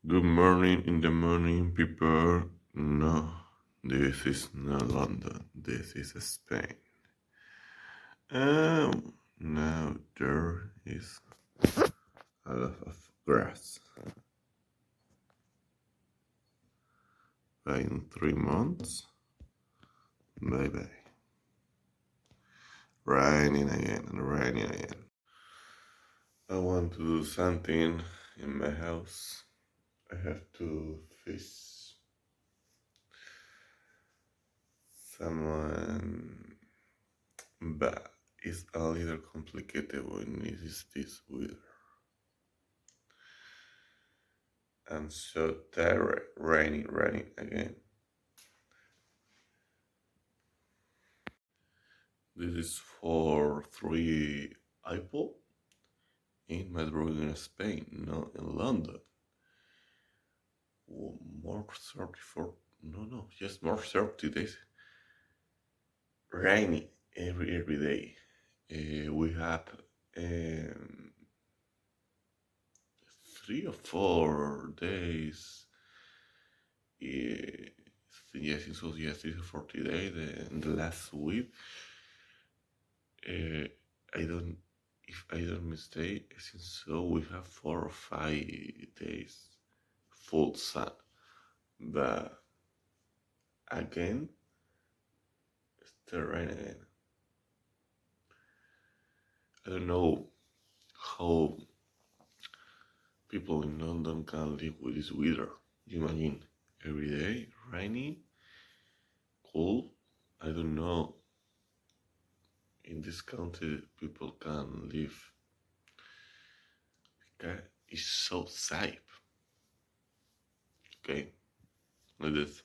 Good morning in the morning, people. No, this is not London. This is Spain. Now there is a lot of grass. But in 3 months, bye bye. Raining again and raining again. I want to do something in my house. I have to fish someone, but it's a little complicated when it is this weather. I'm so tired, raining again. This is for 3 Apple in Madrid, in Spain, not in London. More 34, just more 30 days. Rainy every day. We have um, 3 or 4 days. Uh, yes, it was yes, 40 days. In the last week, uh, I don't, if I don't mistake, I think so. We have 4 or 5 days full sun, but again, it's still rain again. I don't know how people in London can live with this weather. You imagine every day rainy, cold. I don't know. In this country, people can live because it's so safe. Okay, like this.